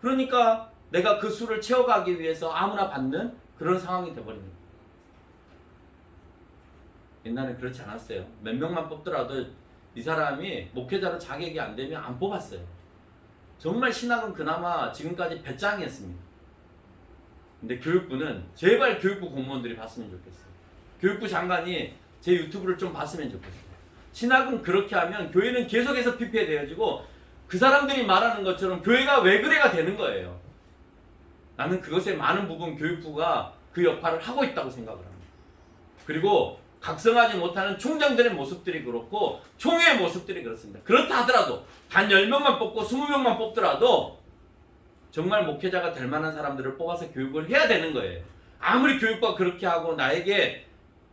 그러니까 내가 그 수를 채워가기 위해서 아무나 받는 그런 상황이 돼버립니다. 옛날에 그렇지 않았어요. 몇 명만 뽑더라도 이 사람이 목회자로 자격이 안 되면 안 뽑았어요. 정말 신학은 그나마 지금까지 배짱이었습니다. 근데 교육부는 제발 교육부 공무원들이 봤으면 좋겠어요. 교육부 장관이 제 유튜브를 좀 봤으면 좋겠어요. 신학은 그렇게 하면 교회는 계속해서 피폐되어지고 그 사람들이 말하는 것처럼 교회가 왜 그래가 되는 거예요. 나는 그것에 많은 부분 교육부가 그 역할을 하고 있다고 생각을 합니다. 그리고 각성하지 못하는 총장들의 모습들이 그렇고 총회의 모습들이 그렇습니다. 그렇다 하더라도 단 10명만 뽑고 20명만 뽑더라도 정말 목회자가 될 만한 사람들을 뽑아서 교육을 해야 되는 거예요. 아무리 교육부가 그렇게 하고 나에게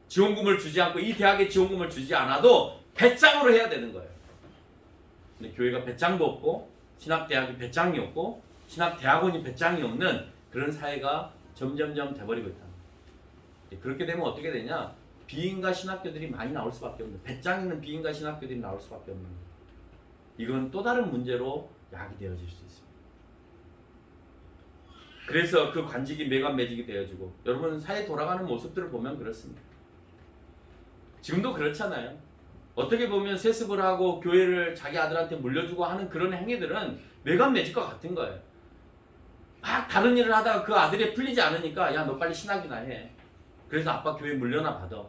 지원금을 주지 않고 이 대학에 지원금을 주지 않아도 배짱으로 해야 되는 거예요. 근데 교회가 배짱도 없고 신학대학이 배짱이 없고 신학대학원이 배짱이 없는 그런 사회가 점점점 돼버리고 있다. 그렇게 되면 어떻게 되냐? 비인가 신학교들이 많이 나올 수밖에 없는, 배짱 있는 비인가 신학교들이 나올 수밖에 없는 거예요. 이건 또 다른 문제로 야기되어질 수 있습니다. 그래서 그 관직이 매관매직이 되어지고 여러분 사회 돌아가는 모습들을 보면 그렇습니다. 지금도 그렇잖아요. 어떻게 보면 세습을 하고 교회를 자기 아들한테 물려주고 하는 그런 행위들은 매관매직과 같은 거예요. 막 다른 일을 하다가 그 아들이 풀리지 않으니까 야 너 빨리 신학이나 해. 그래서 아빠 교회 물려나 받아.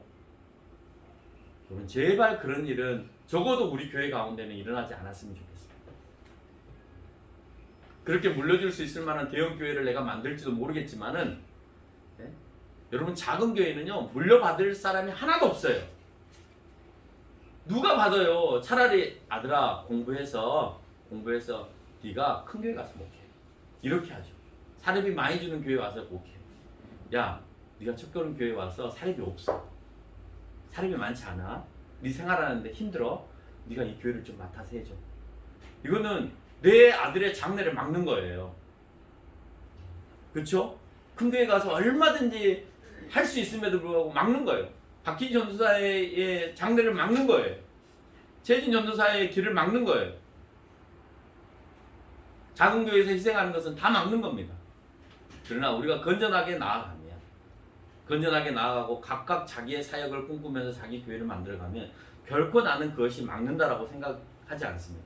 여러분 제발 그런 일은 적어도 우리 교회 가운데는 일어나지 않았으면 좋겠습니다. 그렇게 물려줄 수 있을 만한 대형 교회를 내가 만들지도 모르겠지만은 네? 여러분 작은 교회는요 물려받을 사람이 하나도 없어요. 누가 받아요? 차라리 아들아 공부해서 네가 큰 교회 가서 목회. 이렇게 하죠. 사례비 많이 주는 교회 와서 목회. 야 네가 첫걸음 교회 와서 사례비 없어. 사례비 많지 않아. 네 생활하는데 힘들어. 네가 이 교회를 좀 맡아서 해줘. 이거는 내 아들의 장래를 막는 거예요. 그렇죠? 큰 교회 가서 얼마든지 할 수 있음에도 불구하고 막는 거예요. 박희 전도사의 장래를 막는 거예요. 최진 전도사의 길을 막는 거예요. 작은 교회에서 희생하는 것은 다 막는 겁니다. 그러나 우리가 건전하게 나아가고 각각 자기의 사역을 꿈꾸면서 자기 교회를 만들어가면 결코 나는 그것이 막는다라고 생각하지 않습니다.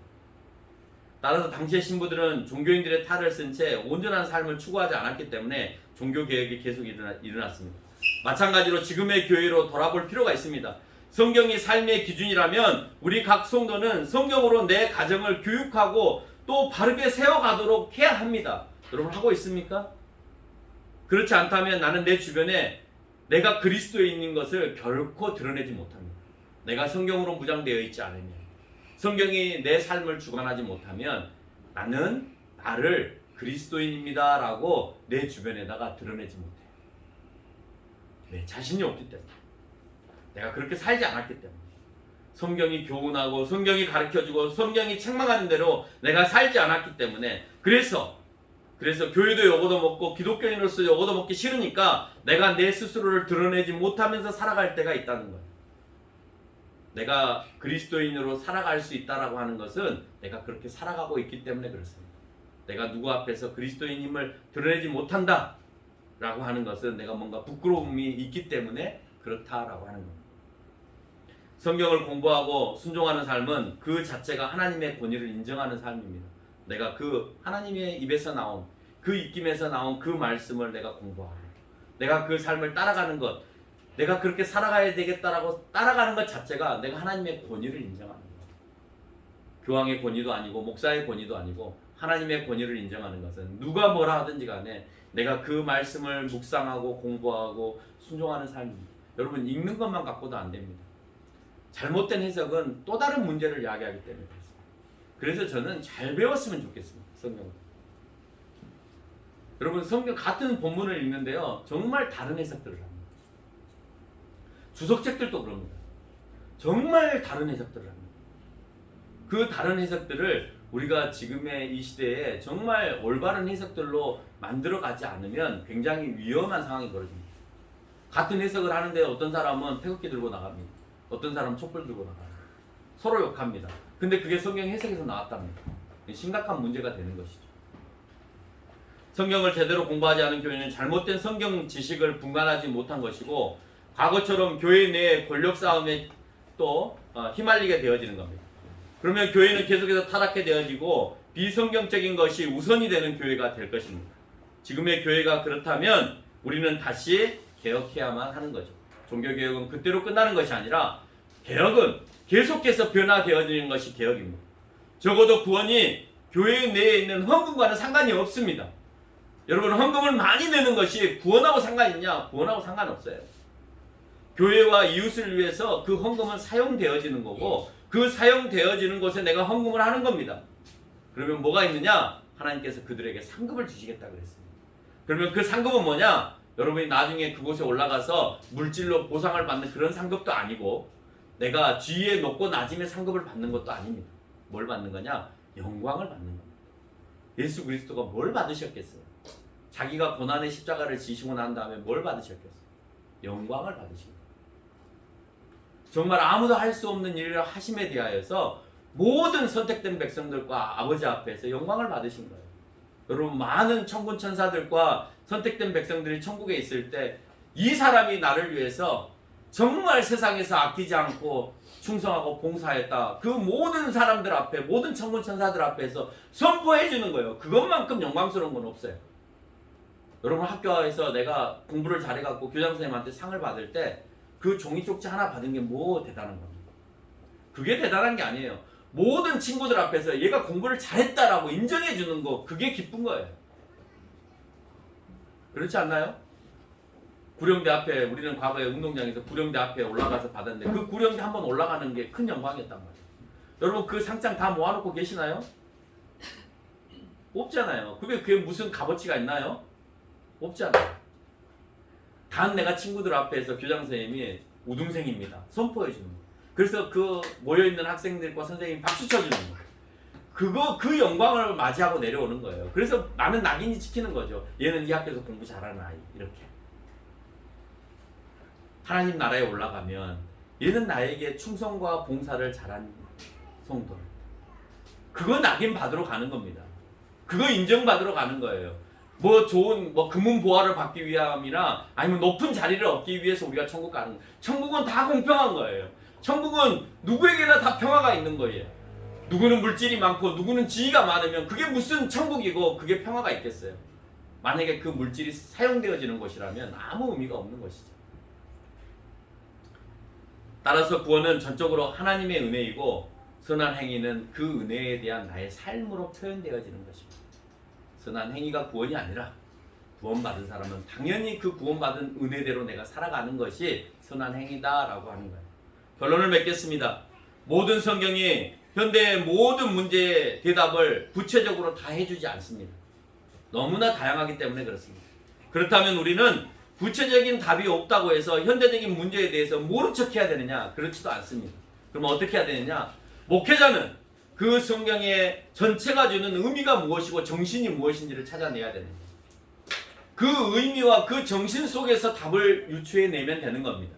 따라서 당시의 신부들은 종교인들의 탈을 쓴 채 온전한 삶을 추구하지 않았기 때문에 종교개혁이 계속 일어났습니다. 마찬가지로 지금의 교회로 돌아볼 필요가 있습니다. 성경이 삶의 기준이라면 우리 각 성도는 성경으로 내 가정을 교육하고 또 바르게 세워가도록 해야 합니다. 여러분 하고 있습니까? 그렇지 않다면 나는 내 주변에 내가 그리스도에 있는 것을 결코 드러내지 못합니다. 내가 성경으로 무장되어 있지 않으면. 성경이 내 삶을 주관하지 못하면 나는 나를 그리스도인입니다 라고 내 주변에다가 드러내지 못해요. 내 자신이 없기 때문에, 내가 그렇게 살지 않았기 때문에, 성경이 교훈하고 성경이 가르쳐주고 성경이 책망하는 대로 내가 살지 않았기 때문에, 그래서 교회도 요거도 먹고 기독교인으로서 요거도 먹기 싫으니까 내가 내 스스로를 드러내지 못하면서 살아갈 때가 있다는 거예요. 내가 그리스도인으로 살아갈 수 있다라고 하는 것은 내가 그렇게 살아가고 있기 때문에 그렇습니다. 내가 누구 앞에서 그리스도인임을 드러내지 못한다 라고 하는 것은 내가 뭔가 부끄러움이 있기 때문에 그렇다라고 하는 겁니다. 성경을 공부하고 순종하는 삶은 그 자체가 하나님의 권위를 인정하는 삶입니다. 내가 그 하나님의 입에서 나온, 그 입김에서 나온 그 말씀을 내가 공부하고 내가 그 삶을 따라가는 것, 내가 그렇게 살아가야 되겠다라고 따라가는 것 자체가 내가 하나님의 권위를 인정하는 거예요. 교황의 권위도 아니고 목사의 권위도 아니고 하나님의 권위를 인정하는 것은 누가 뭐라 하든지 간에 내가 그 말씀을 묵상하고 공부하고 순종하는 삶입니다. 여러분, 읽는 것만 갖고도 안 됩니다. 잘못된 해석은 또 다른 문제를 야기하기 때문에 그렇습니다. 그래서 저는 잘 배웠으면 좋겠습니다. 성경을. 여러분, 성경 같은 본문을 읽는데요, 정말 다른 해석들을 합니다. 주석책들도 그럽니다. 정말 다른 해석들을 합니다. 그 다른 해석들을 우리가 지금의 이 시대에 정말 올바른 해석들로 만들어가지 않으면 굉장히 위험한 상황이 벌어집니다. 같은 해석을 하는데 어떤 사람은 태극기 들고 나갑니다. 어떤 사람은 촛불 들고 나갑니다. 서로 욕합니다. 근데 그게 성경 해석에서 나왔답니다. 심각한 문제가 되는 것이죠. 성경을 제대로 공부하지 않은 교회는 잘못된 성경 지식을 분간하지 못한 것이고, 과거처럼 교회 내의 권력 싸움에 또 휘말리게 되어지는 겁니다. 그러면 교회는 계속해서 타락해 되어지고 비성경적인 것이 우선이 되는 교회가 될 것입니다. 지금의 교회가 그렇다면 우리는 다시 개혁해야만 하는 거죠. 종교개혁은 그때로 끝나는 것이 아니라 개혁은 계속해서 변화되어지는 것이 개혁입니다. 적어도 구원이 교회 내에 있는 헌금과는 상관이 없습니다. 여러분, 헌금을 많이 내는 것이 구원하고 상관이 있냐? 구원하고 상관없어요. 교회와 이웃을 위해서 그 헌금은 사용되어지는 거고, 그 사용되어지는 곳에 내가 헌금을 하는 겁니다. 그러면 뭐가 있느냐? 하나님께서 그들에게 상급을 주시겠다 그랬습니다. 그러면 그 상급은 뭐냐? 여러분이 나중에 그곳에 올라가서 물질로 보상을 받는 그런 상급도 아니고, 내가 지위에 높고 낮음의 상급을 받는 것도 아닙니다. 뭘 받는 거냐? 영광을 받는 겁니다. 예수 그리스도가 뭘 받으셨겠어요? 자기가 고난의 십자가를 지시고 난 다음에 뭘 받으셨겠어요? 영광을 받으십니다. 정말 아무도 할 수 없는 일을 하심에 대하여서 모든 선택된 백성들과 아버지 앞에서 영광을 받으신 거예요. 여러분, 많은 천군 천사들과 선택된 백성들이 천국에 있을 때 이 사람이 나를 위해서 정말 세상에서 아끼지 않고 충성하고 봉사했다, 그 모든 사람들 앞에, 모든 천군 천사들 앞에서 선포해 주는 거예요. 그것만큼 영광스러운 건 없어요. 여러분, 학교에서 내가 공부를 잘해갖고 교장 선생님한테 상을 받을 때 그 종이 쪽지 하나 받은 게 뭐 대단한 겁니까? 그게 대단한 게 아니에요. 모든 친구들 앞에서 얘가 공부를 잘했다라고 인정해 주는 거, 그게 기쁜 거예요. 그렇지 않나요? 구령대 앞에, 우리는 과거에 운동장에서 구령대 앞에 올라가서 받았는데 그 구령대 한번 올라가는 게 큰 영광이었단 말이에요. 여러분, 그 상장 다 모아놓고 계시나요? 없잖아요. 그게 무슨 값어치가 있나요? 없잖아요. 단 내가 친구들 앞에서 교장 선생님이 우등생입니다 선포해 주는 거예요. 그래서 그 모여있는 학생들과 선생님이 박수 쳐주는 거예요. 그 영광을 맞이하고 내려오는 거예요. 그래서 나는 낙인이 찍히는 거죠. 얘는 이 학교에서 공부 잘하는 아이, 이렇게. 하나님 나라에 올라가면 얘는 나에게 충성과 봉사를 잘한 성도, 그거 낙인 받으러 가는 겁니다. 그거 인정받으러 가는 거예요. 좋은 금은 보화를 받기 위함이나 아니면 높은 자리를 얻기 위해서 우리가 천국 가는 거예요. 천국은 다 공평한 거예요. 천국은 누구에게나 다 평화가 있는 거예요. 누구는 물질이 많고 누구는 지위가 많으면 그게 무슨 천국이고 그게 평화가 있겠어요? 만약에 그 물질이 사용되어지는 것이라면 아무 의미가 없는 것이죠. 따라서 구원은 전적으로 하나님의 은혜이고, 선한 행위는 그 은혜에 대한 나의 삶으로 표현되어지는 것입니다. 선한 행위가 구원이 아니라 구원받은 사람은 당연히 그 구원받은 은혜대로 내가 살아가는 것이 선한 행위다라고 하는 거예요. 결론을 맺겠습니다. 모든 성경이 현대의 모든 문제의 대답을 구체적으로 다 해주지 않습니다. 너무나 다양하기 때문에 그렇습니다. 그렇다면 우리는 구체적인 답이 없다고 해서 현대적인 문제에 대해서 모른 척 해야 되느냐? 그렇지도 않습니다. 그럼 어떻게 해야 되느냐? 목회자는 그 성경의 전체가 주는 의미가 무엇이고 정신이 무엇인지를 찾아내야 됩니다. 그 의미와 그 정신 속에서 답을 유추해내면 되는 겁니다.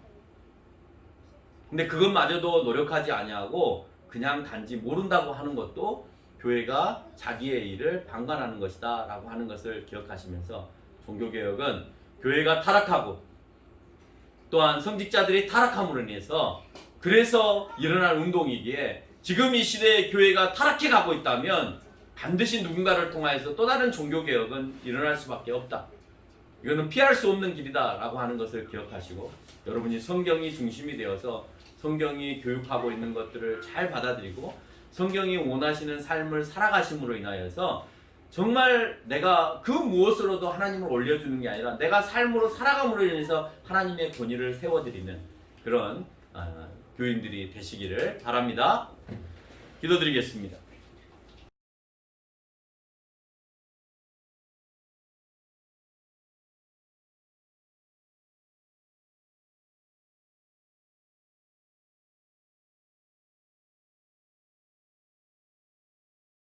근데 그것마저도 노력하지 아니하고 그냥 단지 모른다고 하는 것도 교회가 자기의 일을 방관하는 것이다 라고 하는 것을 기억하시면서 종교개혁은 교회가 타락하고 또한 성직자들이 타락함으로 인해서 그래서 일어날 운동이기에 지금 이 시대에 교회가 타락해 가고 있다면 반드시 누군가를 통하여서 또 다른 종교개혁은 일어날 수밖에 없다. 이거는 피할 수 없는 길이다 라고 하는 것을 기억하시고 여러분이 성경이 중심이 되어서 성경이 교육하고 있는 것들을 잘 받아들이고 성경이 원하시는 삶을 살아가심으로 인하여서 정말 내가 그 무엇으로도 하나님을 올려주는 게 아니라 내가 삶으로 살아감으로 인해서 하나님의 권위를 세워드리는 그런 교인들이 되시기를 바랍니다. 기도드리겠습니다.